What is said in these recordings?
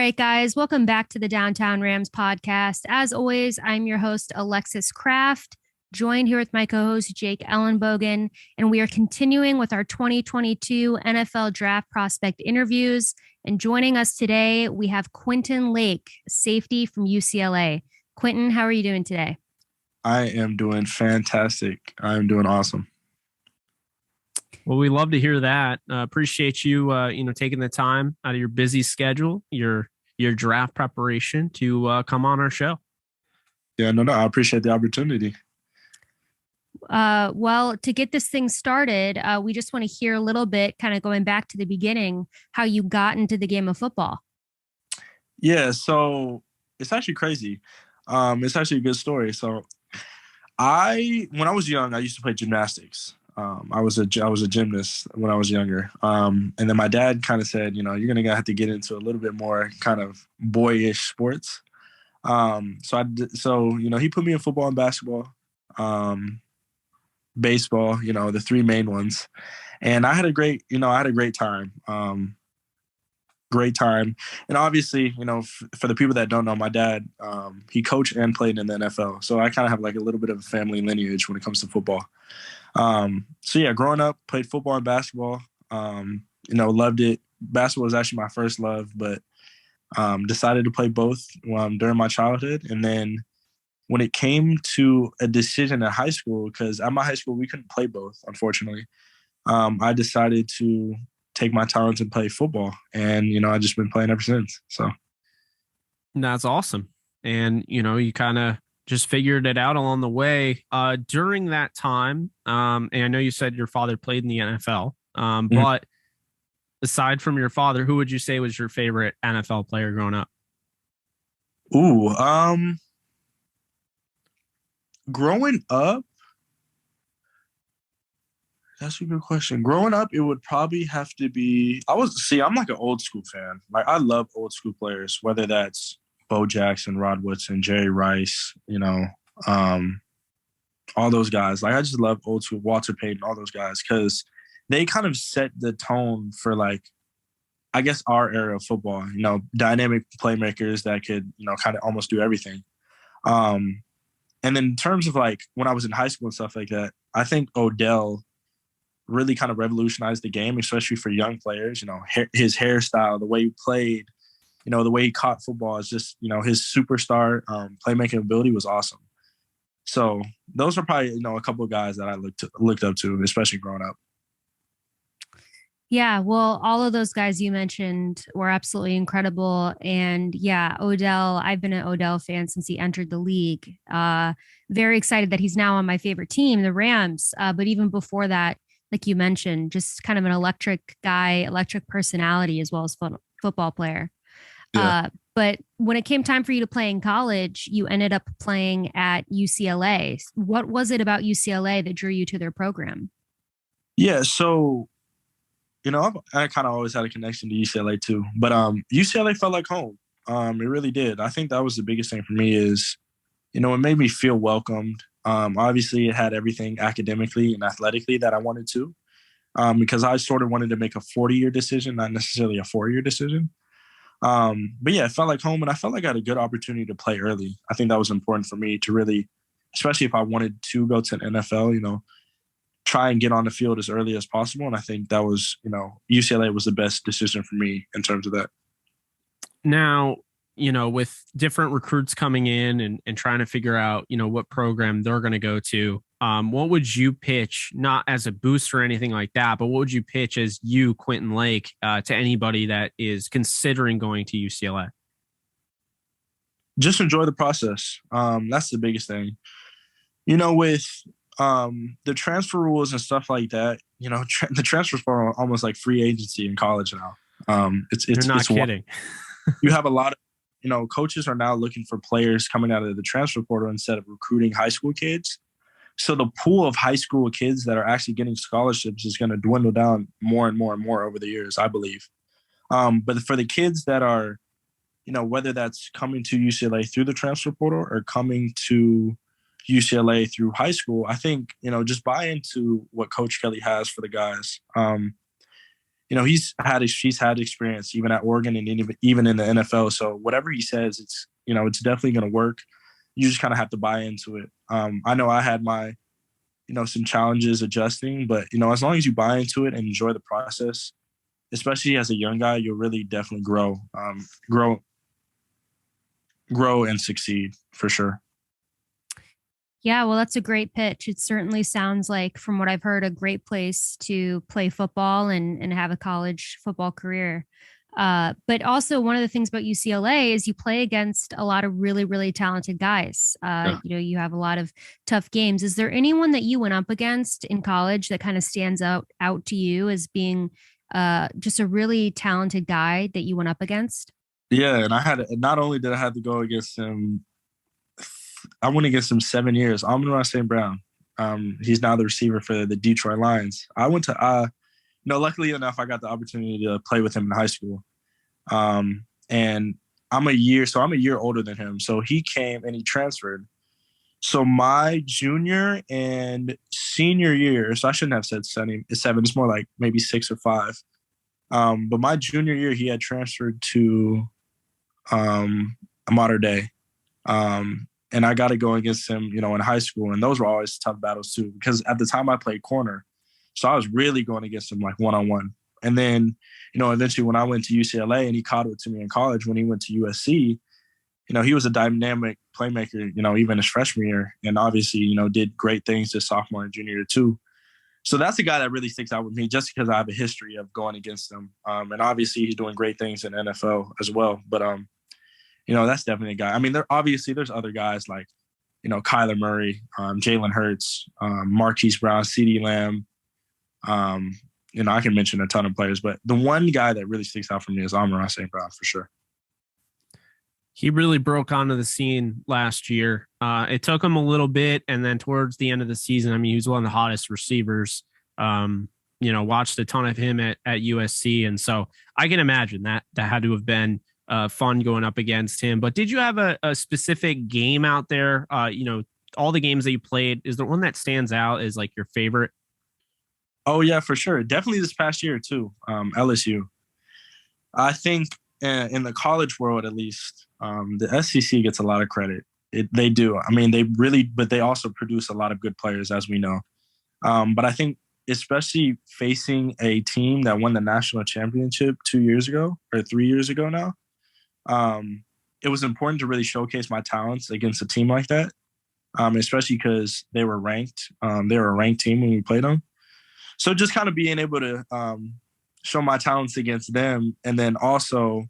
right, guys, welcome back to the Downtown Rams podcast. As always, I'm your host, Alexis Kraft, joined here with my co host, Jake Ellenbogen, and we are continuing with our 2022 NFL Draft Prospect interviews. And joining us today, we have Quentin Lake, safety from UCLA. Quentin, how are you doing today? I am doing fantastic. I'm doing awesome. Well, we love to hear that. Appreciate you, taking the time out of your busy schedule, your draft preparation to come on our show. Yeah, no, I appreciate the opportunity. Well, to get this thing started, we just want to hear a little bit, kind of going back to the beginning, how you got into the game of football. Yeah, so it's actually crazy. It's actually a good story. So when I was young, I used to play gymnastics. I was a gymnast when I was younger. And then my dad kind of said, you're going to have to get into a little bit more kind of boyish sports. So he put me in football and basketball, baseball, the three main ones. And I had a great time. Great time. And obviously, for the people that don't know, my dad, he coached and played in the NFL. So I kind of have like a little bit of a family lineage when it comes to football. So yeah, growing up, played football and basketball, loved it. Basketball was actually my first love, but decided to play both during my childhood. And then when it came to a decision in high school, because at my high school, we couldn't play both, unfortunately, I decided to take my talents and play football. And, I've just been playing ever since. So that's awesome. And, you kind of just figured it out along the way. During that time, and I know you said your father played in the NFL, but aside from your father, who would you say was your favorite NFL player growing up? Growing up, that's a good question. Growing up, it would probably have to be, I'm like an old school fan. Like I love old school players, whether that's Bo Jackson, Rod Woodson, Jerry Rice, all those guys. Like I just love old school, Walter Payton, all those guys, because they kind of set the tone for like, I guess our era of football, dynamic playmakers that could, kind of almost do everything. And then in terms of like when I was in high school and stuff like that, I think Odell really kind of revolutionized the game, especially for young players. His hairstyle, the way he played, the way he caught football is just, his superstar playmaking ability was awesome. So those are probably, a couple of guys that I looked up to, especially growing up. Yeah, well, all of those guys you mentioned were absolutely incredible. And yeah, Odell, I've been an Odell fan since he entered the league. Very excited that he's now on my favorite team, the Rams. But even before that, like you mentioned, just kind of an electric guy, electric personality, as well as football player. Yeah. But when it came time for you to play in college, you ended up playing at UCLA. What was it about UCLA that drew you to their program? Yeah, so, I kind of always had a connection to UCLA too. But UCLA felt like home. It really did. I think that was the biggest thing for me is, it made me feel welcomed. Obviously, it had everything academically and athletically that I wanted to, because I sort of wanted to make a 40-year decision, not necessarily a 4-year decision. But yeah, it felt like home, and I felt like I had a good opportunity to play early. I think that was important for me to really, especially if I wanted to go to an NFL, try and get on the field as early as possible. And I think that was, UCLA was the best decision for me in terms of that. Now, with different recruits coming in and trying to figure out, what program they're going to go to, what would you pitch, not as a boost or anything like that, but what would you pitch as you, Quentin Lake, to anybody that is considering going to UCLA? Just enjoy the process. That's the biggest thing. With the transfer rules and stuff like that, the transfers are almost like free agency in college now. You're not kidding. You have a lot of, coaches are now looking for players coming out of the transfer portal instead of recruiting high school kids. So the pool of high school kids that are actually getting scholarships is going to dwindle down more and more and more over the years, I believe. But for the kids that are, whether that's coming to UCLA through the transfer portal or coming to UCLA through high school, I think, just buy into what Coach Kelly has for the guys. she's had experience even at Oregon and even in the NFL. So whatever he says, it's definitely going to work. You just kind of have to buy into it. I know I had my, some challenges adjusting, but, as long as you buy into it and enjoy the process, especially as a young guy, you'll really definitely grow and succeed for sure. Yeah, well, that's a great pitch. It certainly sounds like, from what I've heard, a great place to play football and have a college football career. But also, one of the things about UCLA is you play against a lot of really, really talented guys. Yeah. You have a lot of tough games. Is there anyone that you went up against in college that kind of stands out to you as being just a really talented guy that you went up against? Yeah, and not only did I have to go against him, I went against him 7 years. Amon-Ra St. Brown. He's now the receiver for the Detroit Lions. I went to, luckily enough, I got the opportunity to play with him in high school. And I'm a year older than him. So he came and he transferred. So my junior and senior year, so I shouldn't have said seven, it's more like maybe 6 or 5. But my junior year, he had transferred to Mater Dei. And I got to go against him, in high school. And those were always tough battles too, because at the time I played corner. So I was really going against him like one-on-one. And then, eventually when I went to UCLA and he caught it to me in college, when he went to USC, he was a dynamic playmaker, even his freshman year. And obviously, did great things his sophomore and junior year too. So that's a guy that really sticks out with me just because I have a history of going against him. And obviously he's doing great things in the NFL as well. But, that's definitely a guy. I mean, there's other guys like, Kyler Murray, Jalen Hurts, Marquise Brown, CeeDee Lamb. I can mention a ton of players, but the one guy that really sticks out for me is Amon-Ra St. Brown for sure. He really broke onto the scene last year. It took him a little bit, and then towards the end of the season, I mean, he was one of the hottest receivers. Watched a ton of him at USC, and so I can imagine that had to have been fun going up against him. But did you have a specific game out there? All the games that you played, is there one that stands out as like your favorite? Oh yeah, for sure. Definitely this past year too. LSU. I think in the college world, at least, the SEC gets a lot of credit. They do. I mean, but they also produce a lot of good players, as we know. But I think especially facing a team that won the national championship 2 years ago or 3 years ago now, it was important to really showcase my talents against a team like that, especially because they were ranked. They were a ranked team when we played them. So just kind of being able to show my talents against them. And then also,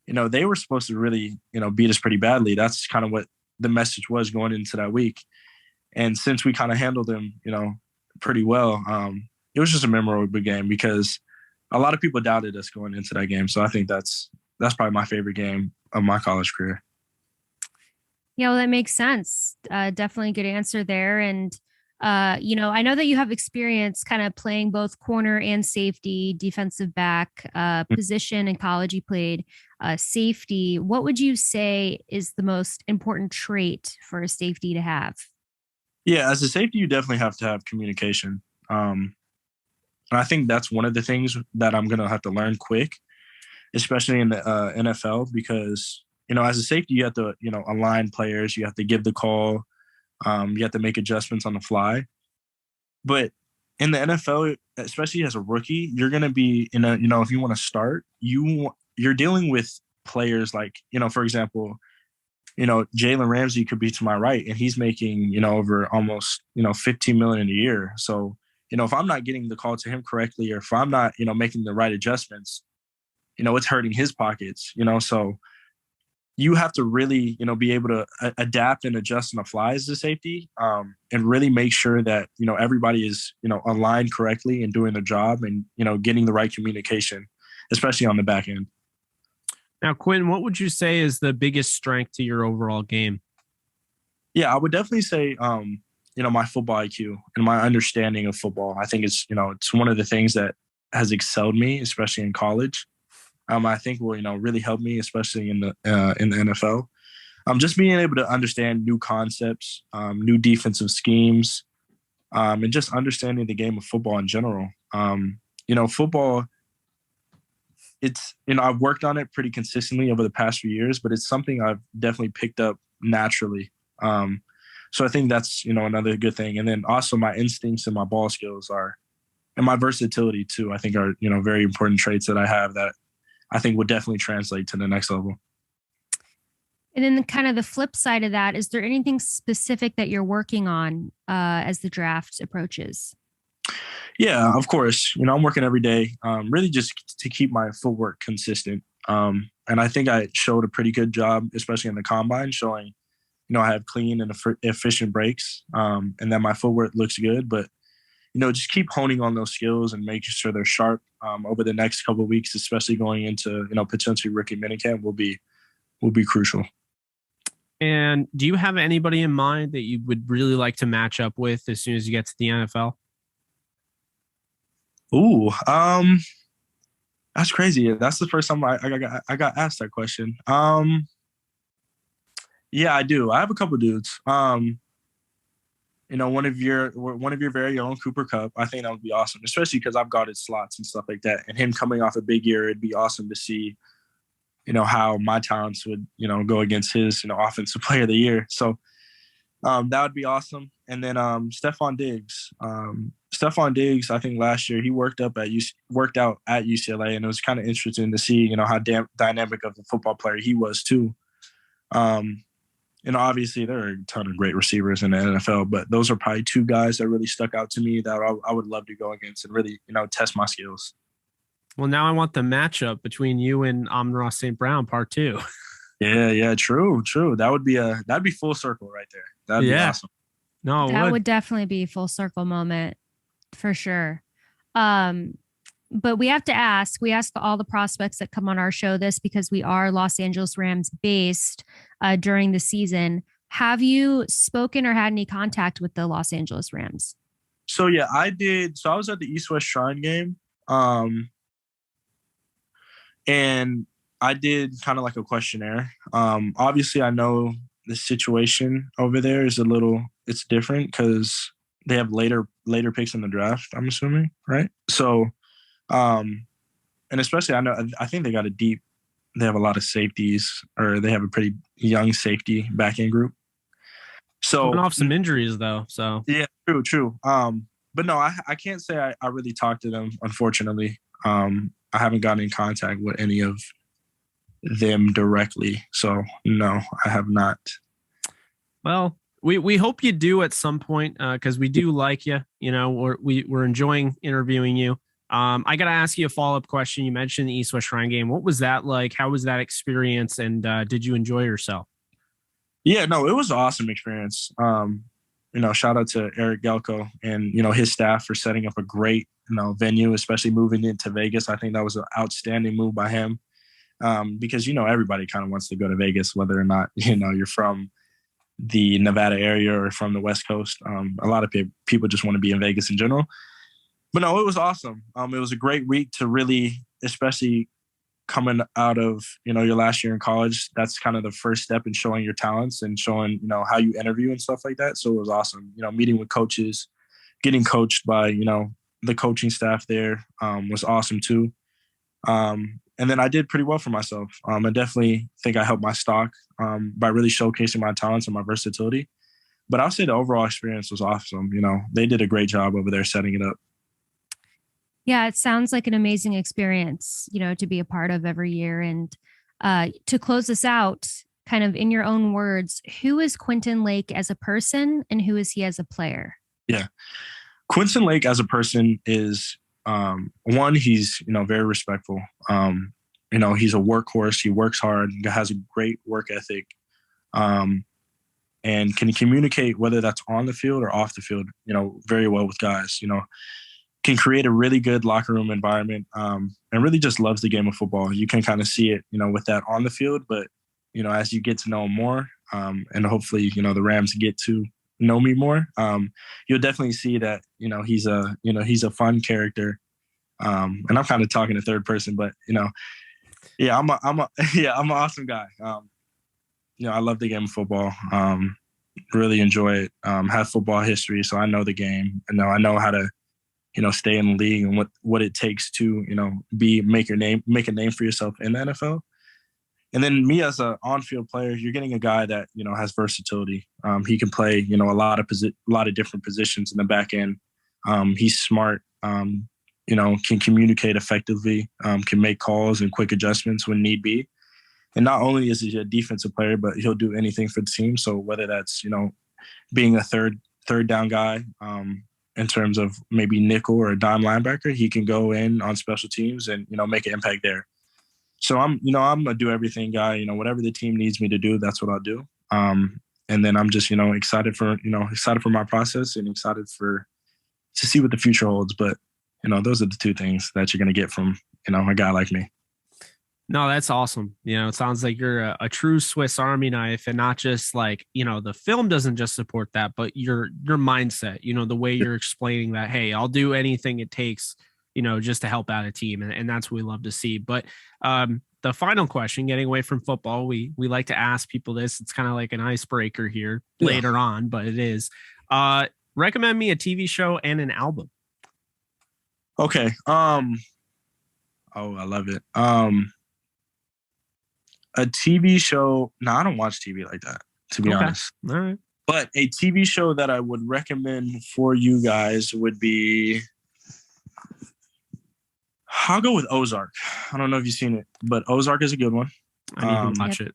they were supposed to really, beat us pretty badly. That's kind of what the message was going into that week. And since we kind of handled them, pretty well, it was just a memorable game because a lot of people doubted us going into that game. So I think that's probably my favorite game of my college career. Yeah, well, that makes sense. Definitely a good answer there. And, I know that you have experience kind of playing both corner and safety, defensive back position. In college, you played safety. What would you say is the most important trait for a safety to have? Yeah, as a safety, you definitely have to have communication. And I think that's one of the things that I'm going to have to learn quick, especially in the NFL, because, as a safety, you have to, align players. You have to give the call. You have to make adjustments on the fly. But in the NFL, especially as a rookie, you're going to be if you want to start, you're dealing with players like, for example, Jalen Ramsey could be to my right and he's making, over almost, 15 million a year. So, if I'm not getting the call to him correctly, or if I'm not, making the right adjustments, it's hurting his pockets, so you have to really, be able to adapt and adjust on the fly as a safety, and really make sure that, everybody is, aligned correctly and doing their job and, getting the right communication, especially on the back end. Now, Quentin, what would you say is the biggest strength to your overall game? Yeah, I would definitely say, my football IQ and my understanding of football. I think it's one of the things that has excelled me, especially in college. I think will, really help me, especially in the NFL. Just being able to understand new concepts, new defensive schemes, and just understanding the game of football in general. Football it's, I've worked on it pretty consistently over the past few years, but it's something I've definitely picked up naturally. So I think that's, another good thing. And then also my instincts and my ball skills and my versatility too, I think are, very important traits that I have that I think would definitely translate to the next level. And then kind of the flip side of that, is there anything specific that you're working on as the draft approaches? Yeah, of course. I'm working every day, really just to keep my footwork consistent. And I think I showed a pretty good job, especially in the combine, showing, I have clean and efficient breaks, and that my footwork looks good. But, just keep honing on those skills and making sure they're sharp over the next couple of weeks, especially going into, potentially rookie minicamp will be crucial. And do you have anybody in mind that you would really like to match up with as soon as you get to the NFL? Ooh, that's crazy. That's the first time I got asked that question. Yeah, I do. I have a couple dudes. One of your very own Cooper Kupp. I think that would be awesome, especially because I've guarded slots and stuff like that. And him coming off a big year, it'd be awesome to see, how my talents would, go against his, offensive player of the year. So that would be awesome. And then Stephon Diggs. Stephon Diggs, I think last year he worked out at UCLA, and it was kind of interesting to see, how dynamic of a football player he was too. Obviously there are a ton of great receivers in the NFL, but those are probably two guys that really stuck out to me that I would love to go against and really, test my skills. Well, now I want the matchup between you and Amon-Ra St. Brown, part 2. Yeah, true. That'd be full circle right there. That'd be awesome. No, that would definitely be a full circle moment for sure. But we have to ask, we ask all the prospects that come on our show this because we are Los Angeles Rams based during the season. Have you spoken or had any contact with the Los Angeles Rams? So yeah, I did. So I was at the East-West Shrine game. And I did kind of like a questionnaire. Obviously I know the situation over there is it's different because they have later picks in the draft, I'm assuming, right? So, and especially I think they have a lot of safeties, or they have a pretty young safety back end group. So coming off some injuries though. So yeah, true. But no, I can't say I really talked to them, unfortunately. I haven't gotten in contact with any of them directly. So no, I have not. Well, we hope you do at some point because we do like you. We're enjoying interviewing you. I got to ask you a follow-up question. You mentioned the East-West Shrine game. What was that like? How was that experience? And did you enjoy yourself? Yeah, no, it was an awesome experience. Shout out to Eric Gelko and, his staff for setting up a great, venue, especially moving into Vegas. I think that was an outstanding move by him because, everybody kind of wants to go to Vegas, whether or not, you're from the Nevada area or from the West Coast. A lot of people just want to be in Vegas in general. But no, it was awesome. It was a great week to really, especially coming out of, your last year in college, that's kind of the first step in showing your talents and showing, how you interview and stuff like that. So it was awesome, meeting with coaches, getting coached by, the coaching staff there was awesome too. And then I did pretty well for myself. I definitely think I helped my stock by really showcasing my talents and my versatility. But I'll say the overall experience was awesome. They did a great job over there setting it up. Yeah, it sounds like an amazing experience, to be a part of every year. And to close this out, kind of in your own words, who is Quentin Lake as a person and who is he as a player? Yeah. Quentin Lake as a person is, one, he's, very respectful. He's a workhorse. He works hard, has a great work ethic, and can communicate, whether that's on the field or off the field, very well with guys, can create a really good locker room environment, and really just loves the game of football. You can kind of see it, with that on the field, but, as you get to know him more, and hopefully, the Rams get to know me more, you'll definitely see that, he's a fun character. And I'm kind of talking to third person, but, yeah, I'm an awesome guy. I love the game of football. Really enjoy it. Have football history. So I know the game. I know how to, stay in the league and what it takes to, make a name for yourself in the NFL. And then me as an on-field player, you're getting a guy that, has versatility. He can play, a lot of different positions in the back end. He's smart, can communicate effectively, can make calls and quick adjustments when need be. And not only is he a defensive player, but he'll do anything for the team. So whether that's, being a third down guy, in terms of maybe nickel or a dime linebacker, he can go in on special teams and, make an impact there. So I'm a do everything guy, whatever the team needs me to do, that's what I'll do. And then I'm just, excited for my process and excited to see what the future holds. But, those are the two things that you're going to get from, a guy like me. No, that's awesome. It sounds like you're a true Swiss Army knife, and not just like, the film doesn't just support that, but your mindset, the way you're explaining that, hey, I'll do anything it takes, just to help out a team. And that's what we love to see. But the final question, getting away from football, we like to ask people this. It's kind of like an icebreaker here later on, but it is. Recommend me a TV show and an album. Okay. Oh, I love it. A TV show. No, I don't watch TV like that, to be honest. All right. But a TV show that I would recommend for you guys would be, I'll go with Ozark. I don't know if you've seen it, but Ozark is a good one. I need to watch it.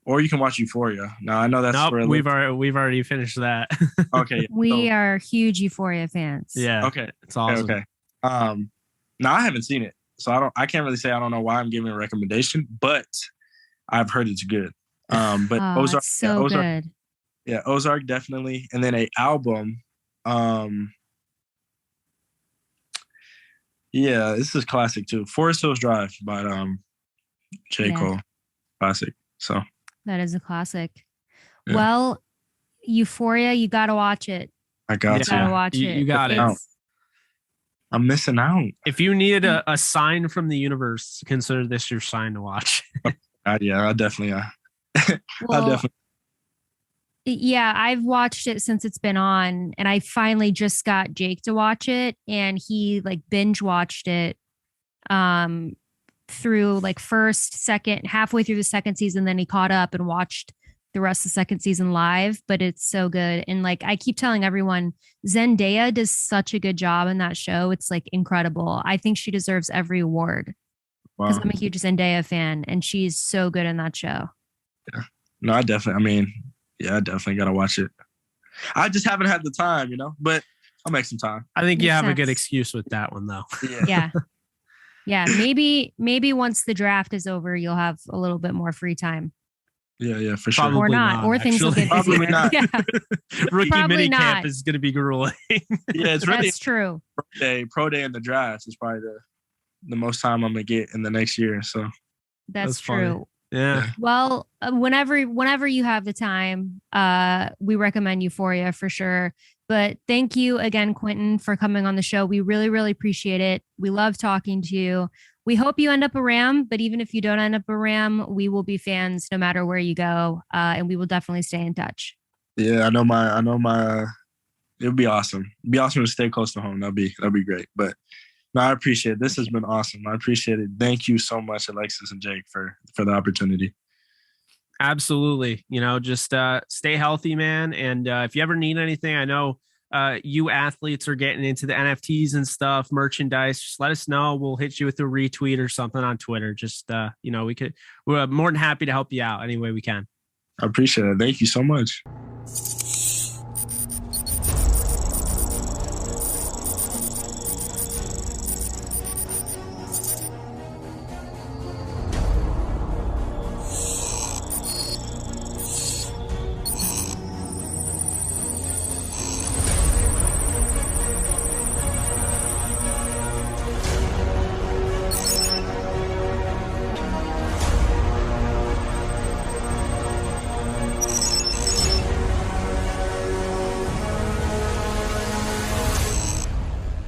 Or you can watch Euphoria. Now, I know that's we've already finished that. Okay. We are huge Euphoria fans. Yeah. Okay. It's awesome. Okay. Now I haven't seen it, so I can't really say I don't know why I'm giving a recommendation, but I've heard it's good. But Ozark, it's so good. Yeah, Ozark definitely. And then a album. Yeah, this is classic too. Forest Hills Drive by J. Cole. Classic. So that is a classic. Yeah. Well, Euphoria, you gotta watch it. I got You gotta watch it. You got it. I'm missing out. If you needed a sign from the universe, consider this your sign to watch. Yeah, I definitely. Yeah, I've watched it since it's been on, and I finally just got Jake to watch it, and he like binge watched it through like first, second, halfway through the second season, then he caught up and watched the rest of the second season live. But it's so good. And like I keep telling everyone, Zendaya does such a good job in that show. It's like incredible. I think she deserves every award because I'm a huge Zendaya fan, and she's so good in that show. Yeah. No, I definitely got to watch it. I just haven't had the time, but I'll make some time. I think you have a good excuse with that one, though. Yeah. Yeah. Maybe once the draft is over, you'll have a little bit more free time. Yeah, for sure. Probably or not, or things will get Probably busier. not. Yeah. Rookie Probably minicamp not. is going to be grueling. Yeah, it's really That's true. Pro day and the draft is probably the most time I'm going to get in the next year. So That's Funny. true. Yeah. Well, whenever you have the time, we recommend Euphoria for sure. But thank you again, Quentin, for coming on the show. We really, really appreciate it. We love talking to you. We hope you end up a Ram, but even if you don't end up a Ram, we will be fans no matter where you go, and we will definitely stay in touch. Yeah, I know my. It would be awesome. It'd be awesome to stay close to home. That'd be great. But no, I appreciate it. This has been awesome. I appreciate it. Thank you so much, Alexis and Jake, for the opportunity. Absolutely. Just stay healthy, man. And if you ever need anything, I know you athletes are getting into the NFTs and stuff, merchandise. Just let us know. We'll hit you with a retweet or something on Twitter. Just, we're more than happy to help you out any way we can. I appreciate it. Thank you so much.